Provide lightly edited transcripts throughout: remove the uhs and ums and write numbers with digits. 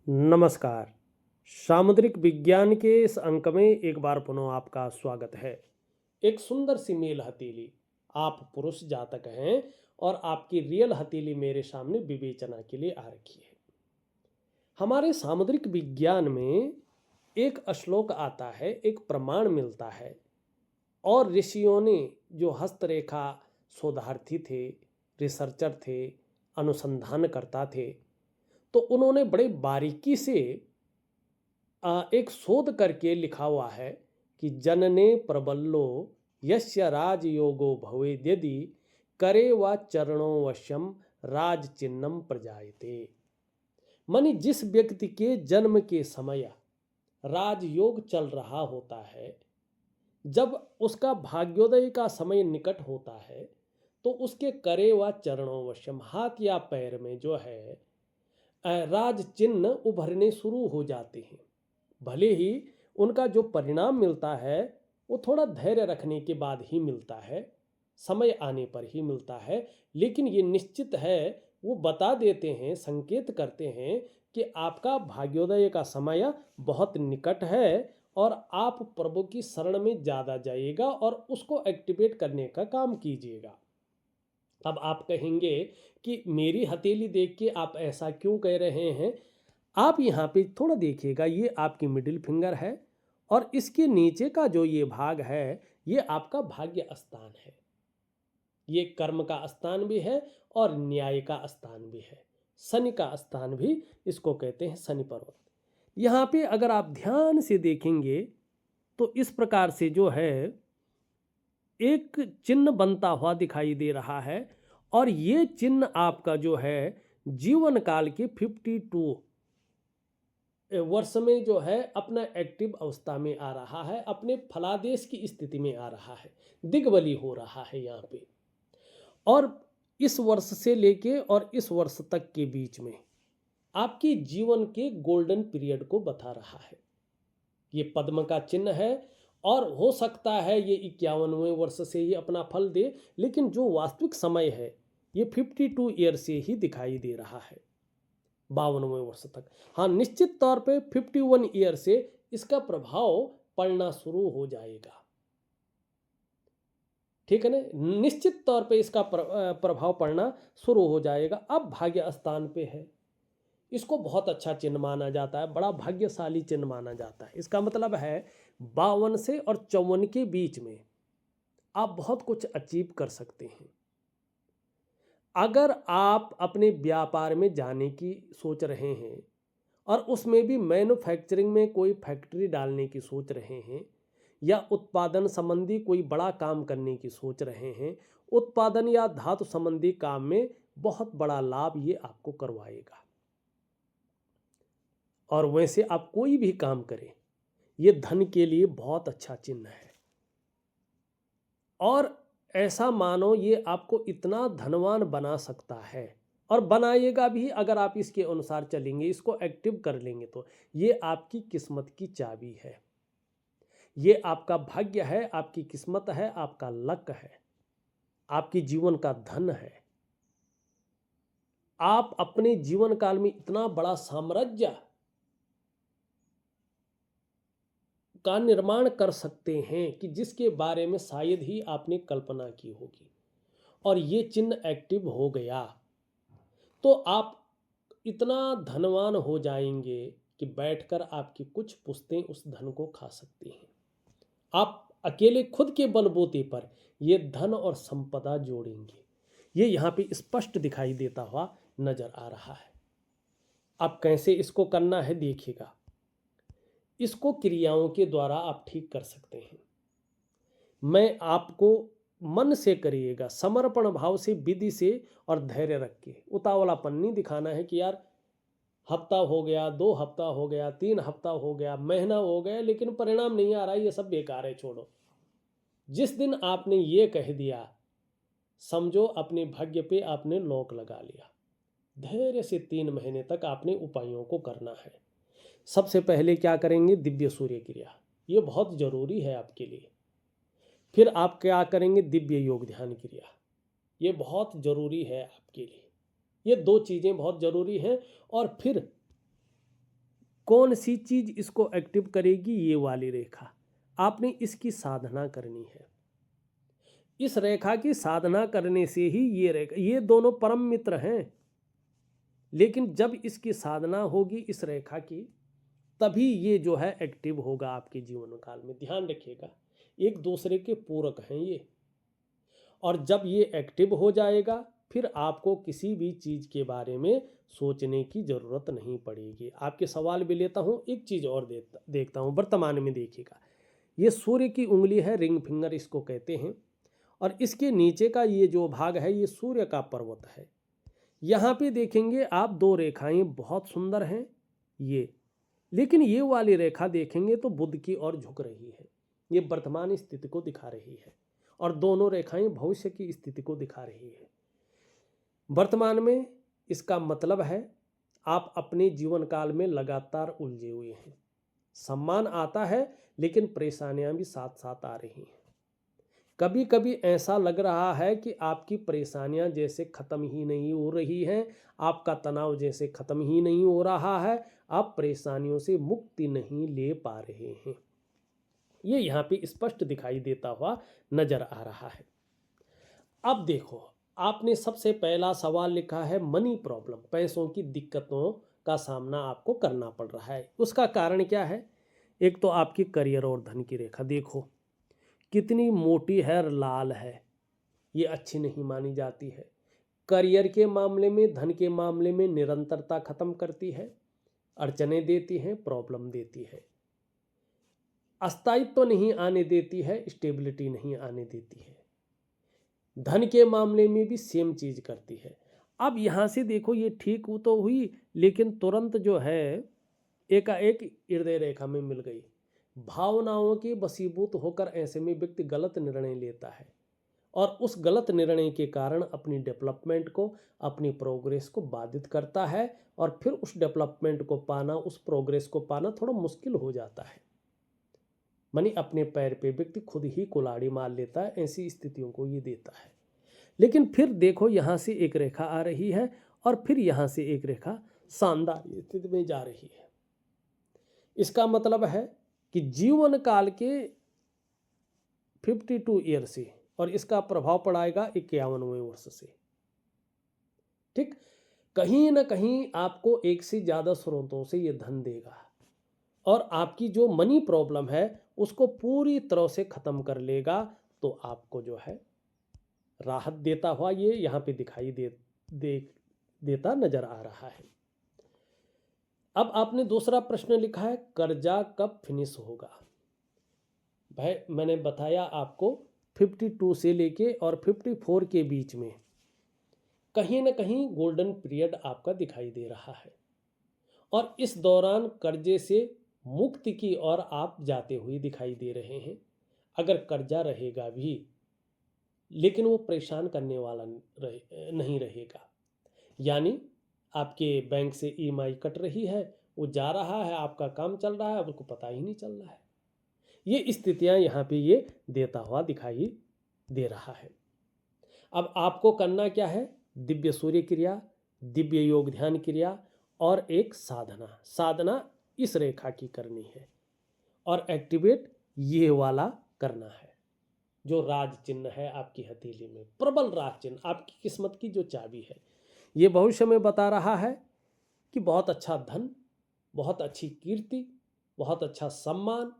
नमस्कार। सामुद्रिक विज्ञान के इस अंक में एक बार पुनः आपका स्वागत है। एक सुंदर सी मेल हथेली, आप पुरुष जातक हैं और आपकी रियल हथेली मेरे सामने विवेचना के लिए आ रखी है। हमारे सामुद्रिक विज्ञान में एक श्लोक आता है, एक प्रमाण मिलता है और ऋषियों ने, जो हस्तरेखा शोधार्थी थे, रिसर्चर थे, अनुसंधानकर्ता थे, तो उन्होंने बड़े बारीकी से एक शोध करके लिखा हुआ है कि जनने प्रबल्लो यस्य राजयोगो भवेद् यदि करे व चरणों वश्यम राज चिन्हम प्रजायते। मानी जिस व्यक्ति के जन्म के समय राजयोग चल रहा होता है, जब उसका भाग्योदय का समय निकट होता है, तो उसके करे व चरणों वश्यम, हाथ या पैर में जो है राज चिन्ह उभरने शुरू हो जाते हैं। भले ही उनका जो परिणाम मिलता है वो थोड़ा धैर्य रखने के बाद ही मिलता है, समय आने पर ही मिलता है, लेकिन ये निश्चित है, वो बता देते हैं, संकेत करते हैं कि आपका भाग्योदय का समय बहुत निकट है और आप प्रभु की शरण में ज़्यादा जाइएगा और उसको एक्टिवेट करने का काम कीजिएगा। अब आप कहेंगे कि मेरी हथेली देख के आप ऐसा क्यों कह रहे हैं? आप यहाँ पे थोड़ा देखिएगा, ये आपकी मिडिल फिंगर है और इसके नीचे का जो ये भाग है, ये आपका भाग्य स्थान है। ये कर्म का स्थान भी है और न्याय का स्थान भी है। शनि का स्थान भी इसको कहते हैं, शनि पर्वत। यहाँ पे अगर आप ध्यान से देखेंगे तो इस प्रकार से जो है एक चिन्ह बनता हुआ दिखाई दे रहा है और ये चिन्ह आपका जो है जीवन काल के 52 वर्ष में जो है अपना एक्टिव अवस्था में आ रहा है, अपने फलादेश की स्थिति में आ रहा है, दिग्बली हो रहा है यहाँ पे। और इस वर्ष से लेके और इस वर्ष तक के बीच में आपकी जीवन के गोल्डन पीरियड को बता रहा है। ये पद्म का चिन्ह है और हो सकता है ये 51वें वर्ष से ही अपना फल दे, लेकिन जो वास्तविक समय है ये 52 ईयर से ही दिखाई दे रहा है, 52वें वर्ष तक। हाँ, निश्चित तौर पे 51 ईयर से इसका प्रभाव पड़ना शुरू हो जाएगा, ठीक है ना। निश्चित तौर पे इसका प्रभाव पड़ना शुरू हो जाएगा। अब भाग्य स्थान पे है, इसको बहुत अच्छा चिन्ह माना जाता है, बड़ा भाग्यशाली चिन्ह माना जाता है। इसका मतलब है 52 से और 54 के बीच में आप बहुत कुछ अचीव कर सकते हैं। अगर आप अपने व्यापार में जाने की सोच रहे हैं और उसमें भी मैन्युफैक्चरिंग में कोई फैक्ट्री डालने की सोच रहे हैं या उत्पादन संबंधी कोई बड़ा काम करने की सोच रहे हैं, उत्पादन या धातु संबंधी काम में बहुत बड़ा लाभ ये आपको करवाएगा। और वैसे आप कोई भी काम करें, ये धन के लिए बहुत अच्छा चिन्ह है और ऐसा मानो ये आपको इतना धनवान बना सकता है और बनाएगा भी अगर आप इसके अनुसार चलेंगे, इसको एक्टिव कर लेंगे तो। ये आपकी किस्मत की चाबी है, ये आपका भाग्य है, आपकी किस्मत है, आपका लक है, आपकी जीवन का धन है। आप अपने जीवन काल में इतना बड़ा साम्राज्य का निर्माण कर सकते हैं कि जिसके बारे में शायद ही आपने कल्पना की होगी। और ये चिन्ह एक्टिव हो गया तो आप इतना धनवान हो जाएंगे कि बैठकर आपकी कुछ पुश्तें उस धन को खा सकती हैं। आप अकेले खुद के बलबूते पर ये धन और संपदा जोड़ेंगे। ये यहाँ पे स्पष्ट दिखाई देता हुआ नजर आ रहा है। अब कैसे इसको करना है देखिएगा। इसको क्रियाओं के द्वारा आप ठीक कर सकते हैं। मैं आपको मन से करिएगा, समर्पण भाव से, विधि से और धैर्य रख के। उतावलापन नहीं दिखाना है कि यार हफ्ता हो गया, 2 हफ्ता हो गया, 3 हफ्ता हो गया, महीना हो गया, लेकिन परिणाम नहीं आ रहा, ये सब बेकार है, छोड़ो। जिस दिन आपने ये कह दिया, समझो अपने भाग्य पे आपने लॉक लगा लिया। धैर्य से 3 महीने तक आपने उपायों को करना है। सबसे पहले क्या करेंगे? दिव्य सूर्य क्रिया, ये बहुत जरूरी है आपके लिए। फिर आप क्या करेंगे? दिव्य योग ध्यान क्रिया, ये बहुत जरूरी है आपके लिए। ये 2 चीजें बहुत जरूरी हैं। और फिर कौन सी चीज इसको एक्टिव करेगी? ये वाली रेखा। आपने इसकी साधना करनी है। इस रेखा की साधना करने से ही ये रेखा, ये दोनों परम मित्र हैं, लेकिन जब इसकी साधना होगी इस रेखा की, तभी ये जो है एक्टिव होगा आपके जीवन काल में। ध्यान रखिएगा, एक दूसरे के पूरक हैं ये। और जब ये एक्टिव हो जाएगा, फिर आपको किसी भी चीज के बारे में सोचने की जरूरत नहीं पड़ेगी। आपके सवाल भी लेता हूं, एक चीज और देखता हूं। वर्तमान में देखिएगा, ये सूर्य की उंगली है, रिंग फिंगर इसको कहते हैं, और इसके नीचे का ये जो भाग है ये सूर्य का पर्वत है। यहाँ पे देखेंगे आप दो रेखाएं बहुत सुंदर हैं ये, लेकिन ये वाली रेखा देखेंगे तो बुध की ओर झुक रही है। ये वर्तमान स्थिति को दिखा रही है, और दोनों रेखाएं भविष्य की स्थिति को दिखा रही है। वर्तमान में इसका मतलब है आप अपने जीवन काल में लगातार उलझे हुए हैं। सम्मान आता है, लेकिन परेशानियां भी साथ साथ आ रही हैं। कभी कभी ऐसा लग रहा है कि आपकी परेशानियां जैसे खत्म ही नहीं हो रही हैं, आपका तनाव जैसे खत्म ही नहीं हो रहा है, आप परेशानियों से मुक्ति नहीं ले पा रहे हैं। ये यहाँ पे स्पष्ट दिखाई देता हुआ नजर आ रहा है। अब देखो, आपने सबसे पहला सवाल लिखा है मनी प्रॉब्लम, पैसों की दिक्कतों का सामना आपको करना पड़ रहा है। उसका कारण क्या है? एक तो आपकी करियर और धन की रेखा देखो कितनी मोटी है, लाल है, ये अच्छी नहीं मानी जाती है। करियर के मामले में, धन के मामले में निरंतरता खत्म करती है, अड़चने देती है, प्रॉब्लम देती है, अस्थायित्व नहीं आने देती है, स्टेबिलिटी नहीं आने देती है। धन के मामले में भी सेम चीज करती है। अब यहां से देखो, ये ठीक तो हुई, लेकिन तुरंत जो है एकाएक हृदय रेखा में मिल गई। भावनाओं के वशीभूत होकर ऐसे में व्यक्ति गलत निर्णय लेता है, और उस गलत निर्णय के कारण अपनी डेवलपमेंट को, अपनी प्रोग्रेस को बाधित करता है, और फिर उस डेवलपमेंट को पाना, उस प्रोग्रेस को पाना थोड़ा मुश्किल हो जाता है। मानी अपने पैर पे व्यक्ति खुद ही कुल्हाड़ी मार लेता है, ऐसी स्थितियों को ये देता है। लेकिन फिर देखो, यहाँ से एक रेखा आ रही है, और फिर यहाँ से एक रेखा शानदार स्थिति में जा रही है। इसका मतलब है कि जीवन काल के 52 ईयर से, और इसका प्रभाव पड़ाएगा 51वें वर्ष से। ठीक, कहीं ना कहीं आपको एक से ज्यादा स्रोतों से ये धन देगा, और आपकी जो मनी प्रॉब्लम है उसको पूरी तरह से खत्म कर लेगा। तो आपको जो है राहत देता हुआ ये यहाँ पे दिखाई देता नजर आ रहा है। अब आपने दूसरा प्रश्न लिखा है कर्जा कब फिनिश होगा। भाई मैंने बताया आपको 52 से लेके और 54 के बीच में कहीं ना कहीं गोल्डन पीरियड आपका दिखाई दे रहा है, और इस दौरान कर्जे से मुक्ति की ओर आप जाते हुए दिखाई दे रहे हैं। अगर कर्जा रहेगा भी, लेकिन वो परेशान करने वाला नहीं रहेगा। यानी आपके बैंक से ईएमआई कट रही है, वो जा रहा है, आपका काम चल रहा है, आपको पता ही नहीं चल रहा है। ये स्थितियां यहाँ पे ये देता हुआ दिखाई दे रहा है। अब आपको करना क्या है? दिव्य सूर्य क्रिया, दिव्य योग ध्यान क्रिया, और एक साधना इस रेखा की करनी है, और एक्टिवेट ये वाला करना है। जो राज चिन्ह है आपकी हथेली में, प्रबल राज चिन्ह, आपकी किस्मत की जो चाबी है, ये भविष्य में बता रहा है कि बहुत अच्छा धन, बहुत अच्छी कीर्ति, बहुत अच्छा सम्मान,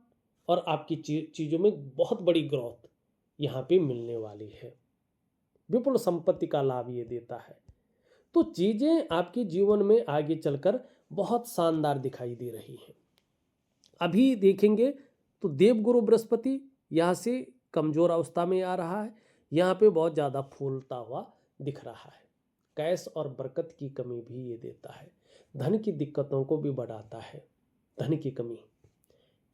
और आपकी चीज़ों में बहुत बड़ी ग्रोथ यहाँ पे मिलने वाली है। विपुल संपत्ति का लाभ ये देता है। तो चीज़ें आपके जीवन में आगे चलकर बहुत शानदार दिखाई दे रही हैं। अभी देखेंगे तो देवगुरु बृहस्पति यहाँ से कमजोर अवस्था में आ रहा है, यहाँ पे बहुत ज़्यादा फूलता हुआ दिख रहा है। कैश और बरकत की कमी भी ये देता है, धन की दिक्कतों को भी बढ़ाता है, धन की कमी।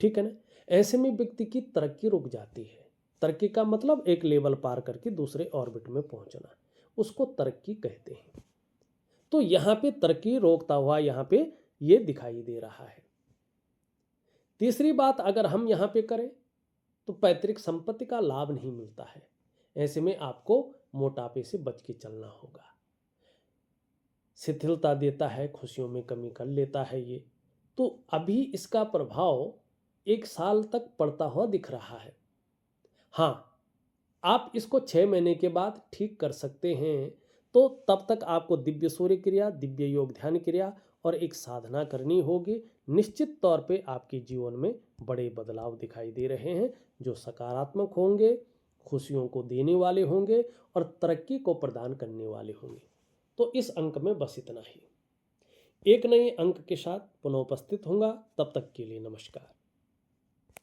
ठीक है ना? ऐसे में व्यक्ति की तरक्की रुक जाती है। तरक्की का मतलब एक लेवल पार करके दूसरे ऑर्बिट में पहुंचना, उसको तरक्की कहते हैं। तो यहाँ पे तरक्की रोकता हुआ यहाँ पे ये दिखाई दे रहा है। तीसरी बात अगर हम यहाँ पे करें तो पैतृक संपत्ति का लाभ नहीं मिलता है। ऐसे में आपको मोटापे से बच के चलना होगा। शिथिलता देता है, खुशियों में कमी कर लेता है ये। तो अभी इसका प्रभाव 1 साल तक पड़ता हुआ दिख रहा है। हाँ, आप इसको 6 महीने के बाद ठीक कर सकते हैं। तो तब तक आपको दिव्य सूर्य क्रिया, दिव्य योग ध्यान क्रिया और एक साधना करनी होगी। निश्चित तौर पे आपके जीवन में बड़े बदलाव दिखाई दे रहे हैं, जो सकारात्मक होंगे, खुशियों को देने वाले होंगे और तरक्की को प्रदान करने वाले होंगे। तो इस अंक में बस इतना ही। एक नए अंक के साथ पुनः उपस्थित होऊंगा, तब तक के लिए नमस्कार।